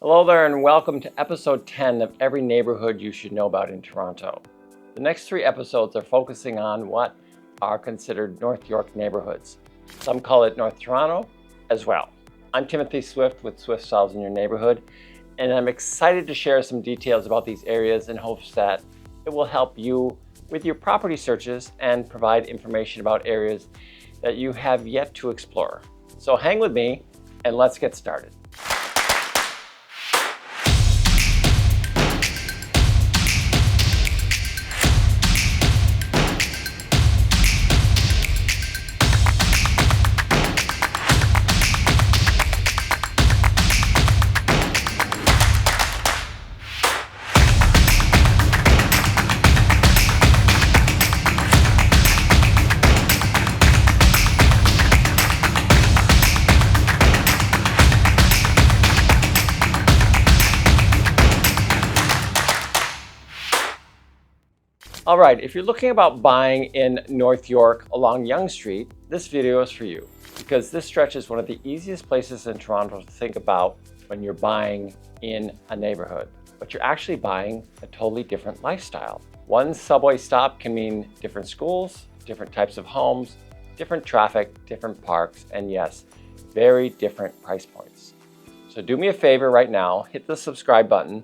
Hello there and welcome to episode 10 of Every Neighborhood You Should Know About in Toronto. The next 3 episodes are focusing on what are considered North York neighborhoods. Some call it North Toronto as well. I'm Timothy Swift with Swift Solves in Your Neighborhood, and I'm excited to share some details about these areas in hopes that it will help you with your property searches and provide information about areas that you have yet to explore. So hang with me and let's get started. All right, if you're looking about buying in North York along Yonge Street, this video is for you because this stretch is one of the easiest places in Toronto to think about when you're buying in a neighborhood. But you're actually buying a totally different lifestyle. One subway stop can mean different schools, different types of homes, different traffic, different parks, and yes, very different price points. So do me a favor right now, hit the subscribe button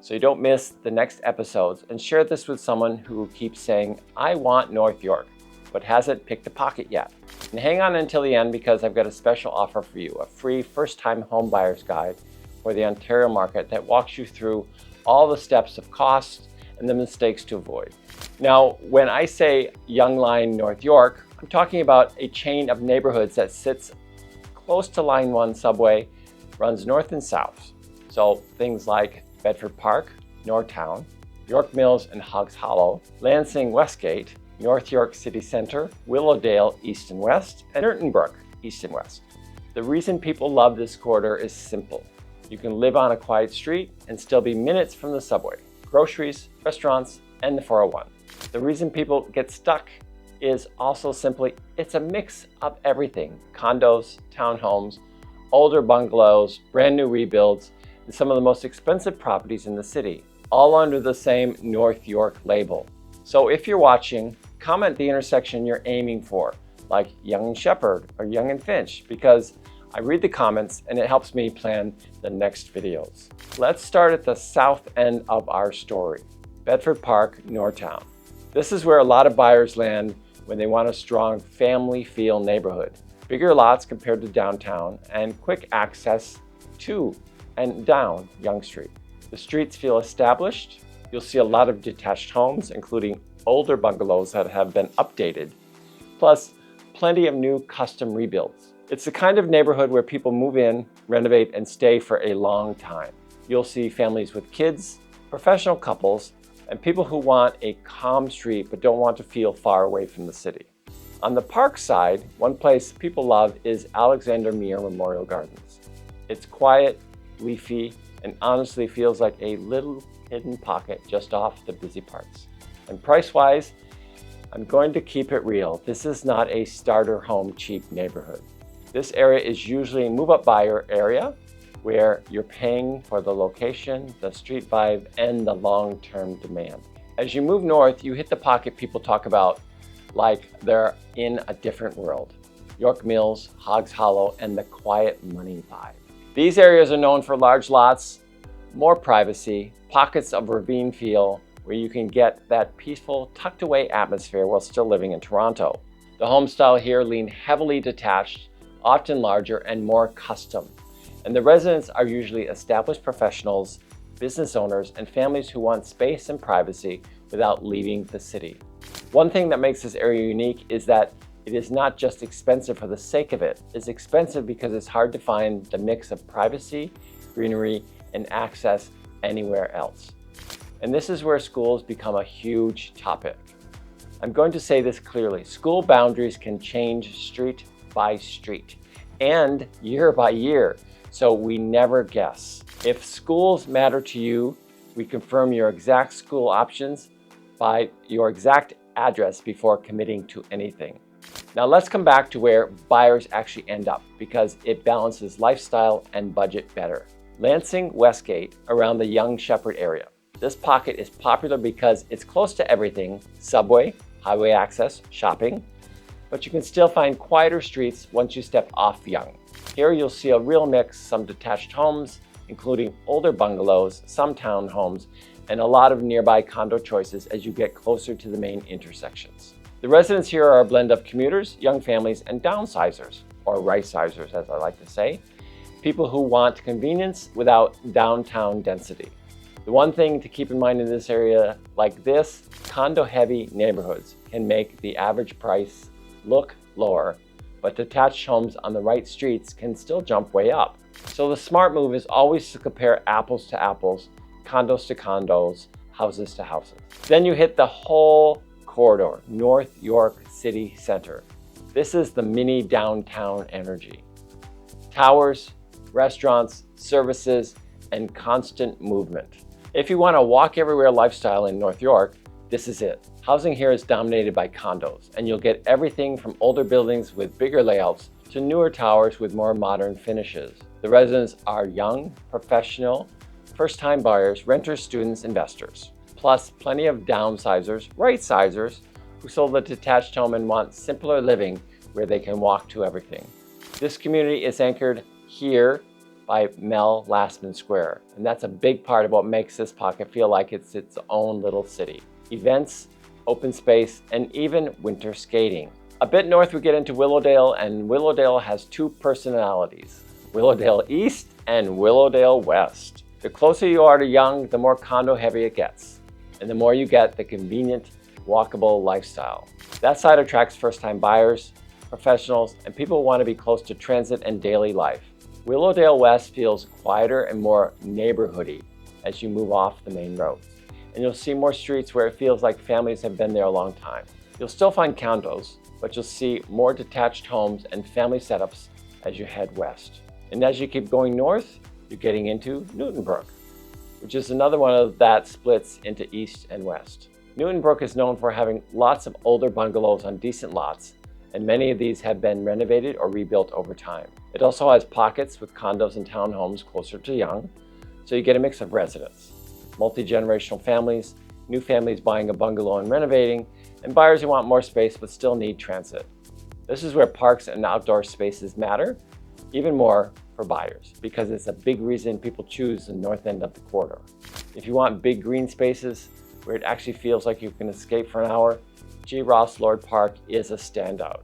so you don't miss the next episodes, and share this with someone who keeps saying, I want North York, but hasn't picked a pocket yet. And hang on until the end because I've got a special offer for you, a free first-time home buyer's guide for the Ontario market that walks you through all the steps of cost and the mistakes to avoid. Now, when I say Yonge Line North York, I'm talking about a chain of neighborhoods that sits close to Line 1 subway, runs north and south. So things like Bedford Park, Nortown, York Mills and Hoggs Hollow, Lansing Westgate, North York City Centre, Willowdale East and West, and Newtonbrook East and West. The reason people love this corridor is simple. You can live on a quiet street and still be minutes from the subway, groceries, restaurants, and the 401. The reason people get stuck is also simply it's a mix of everything: condos, townhomes, older bungalows, brand new rebuilds, and some of the most expensive properties in the city, all under the same North York label. So if you're watching, comment the intersection you're aiming for, like Yonge Sheppard or Yonge Finch, because I read the comments and it helps me plan the next videos. Let's start at the south end of our story, Bedford Park, Nortown. This is where a lot of buyers land when they want a strong family feel neighborhood. Bigger lots compared to downtown and quick access to and down Yonge Street. The streets feel established. You'll see a lot of detached homes, including older bungalows that have been updated, plus plenty of new custom rebuilds. It's the kind of neighborhood where people move in, renovate, and stay for a long time. You'll see families with kids, professional couples, and people who want a calm street but don't want to feel far away from the city. On the park side, one place people love is Alexander Muir Memorial Gardens. It's quiet, leafy, and honestly feels like a little hidden pocket just off the busy parts. And price-wise, I'm going to keep it real. This is not a starter home cheap neighborhood. This area is usually a move-up buyer area where you're paying for the location, the street vibe, and the long-term demand. As you move north, you hit the pocket people talk about like they're in a different world. York Mills, Hoggs Hollow, and the quiet money vibe. These areas are known for large lots, more privacy, pockets of ravine feel where you can get that peaceful, tucked away atmosphere while still living in Toronto. The home style here lean heavily detached, often larger and more custom. And the residents are usually established professionals, business owners, and families who want space and privacy without leaving the city. One thing that makes this area unique is that it is not just expensive for the sake of it. It's expensive because it's hard to find the mix of privacy, greenery, and access anywhere else. And this is where schools become a huge topic. I'm going to say this clearly. School boundaries can change street by street and year by year, so we never guess. If schools matter to you, we confirm your exact school options by your exact address before committing to anything. Now let's come back to where buyers actually end up because it balances lifestyle and budget better. Lansing, Westgate, around the Yonge Sheppard area. This pocket is popular because it's close to everything: subway, highway access, shopping, but you can still find quieter streets once you step off Yonge. Here you'll see a real mix: some detached homes, including older bungalows, some townhomes, and a lot of nearby condo choices as you get closer to the main intersections. The residents here are a blend of commuters, young families, and downsizers, or right-sizers as I like to say, people who want convenience without downtown density. The one thing to keep in mind in this area like this, condo-heavy neighborhoods can make the average price look lower, but detached homes on the right streets can still jump way up. So the smart move is always to compare apples to apples, condos to condos, houses to houses. Then you hit the whole corridor, North York City Center. This is the mini downtown energy. Towers, restaurants, services, and constant movement. If you want a walk everywhere lifestyle in North York, this is it. Housing here is dominated by condos, and you'll get everything from older buildings with bigger layouts to newer towers with more modern finishes. The residents are young, professional, first-time buyers, renters, students, investors, plus plenty of downsizers, right-sizers, who sold a detached home and want simpler living where they can walk to everything. This community is anchored here by Mel Lastman Square, and that's a big part of what makes this pocket feel like it's its own little city. Events, open space, and even winter skating. A bit north we get into Willowdale, and Willowdale has two personalities: Willowdale East and Willowdale West. The closer you are to Yonge, the more condo heavy it gets, and the more you get the convenient, walkable lifestyle. That side attracts first-time buyers, professionals, and people who want to be close to transit and daily life. Willowdale West feels quieter and more neighborhoody as you move off the main roads. And you'll see more streets where it feels like families have been there a long time. You'll still find condos, but you'll see more detached homes and family setups as you head west. And as you keep going north, you're getting into Newtonbrook, which is another one of that splits into east and west. Newtonbrook is known for having lots of older bungalows on decent lots, and many of these have been renovated or rebuilt over time. It also has pockets with condos and townhomes closer to Yonge, so you get a mix of residents: multi-generational families, new families buying a bungalow and renovating, and buyers who want more space but still need transit. This is where parks and outdoor spaces matter, even more for buyers, because it's a big reason people choose the north end of the corridor. If you want big green spaces where it actually feels like you can escape for an hour, G. Ross Lord Park is a standout.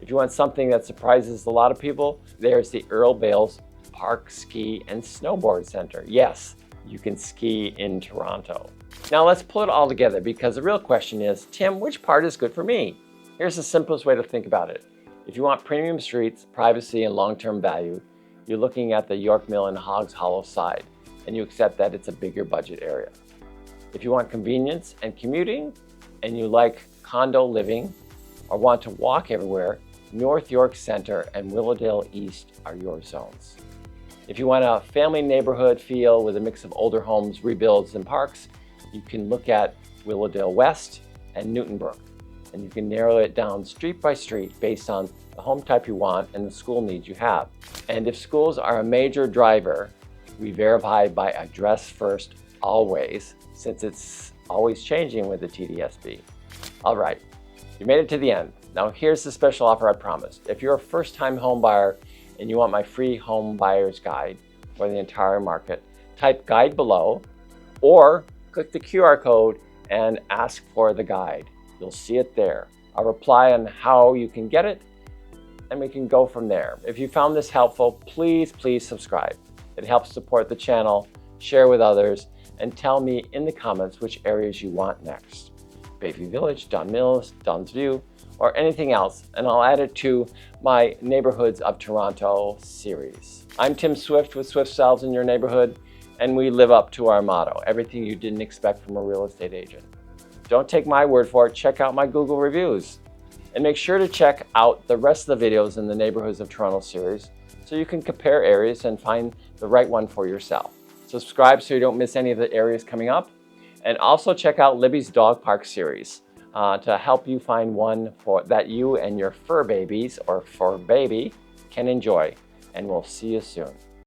If you want something that surprises a lot of people, there's the Earl Bales Park Ski and Snowboard Center. Yes, you can ski in Toronto. Now let's pull it all together, because the real question is, Tim, which part is good for me? Here's the simplest way to think about it. If you want premium streets, privacy, and long-term value, you're looking at the York Mill and Hoggs Hollow side, and you accept that it's a bigger budget area. If you want convenience and commuting, and you like condo living or want to walk everywhere, North York Center and Willowdale East are your zones. If you want a family neighborhood feel with a mix of older homes, rebuilds, and parks, you can look at Willowdale West and Newtonbrook, and you can narrow it down street by street based on the home type you want and the school needs you have. And if schools are a major driver, we verify by address first always, since it's always changing with the TDSB. All right, you made it to the end. Now here's the special offer I promised. If you're a first-time home buyer and you want my free home buyer's guide for the entire market, type guide below or click the QR code and ask for the guide. You'll see it there. I'll reply on how you can get it, and we can go from there. If you found this helpful, please subscribe. It helps support the channel, share with others, and tell me in the comments which areas you want next. Bayview Village, Don Mills, Don's View, or anything else, and I'll add it to my Neighborhoods of Toronto series. I'm Tim Swift with Swift Styles in your neighborhood, and we live up to our motto: everything you didn't expect from a real estate agent. Don't take my word for it, check out my Google reviews. And make sure to check out the rest of the videos in the Neighborhoods of Toronto series so you can compare areas and find the right one for yourself. Subscribe so you don't miss any of the areas coming up. And also check out Libby's Dog Park series to help you find one that you and your fur babies or fur baby can enjoy. And we'll see you soon.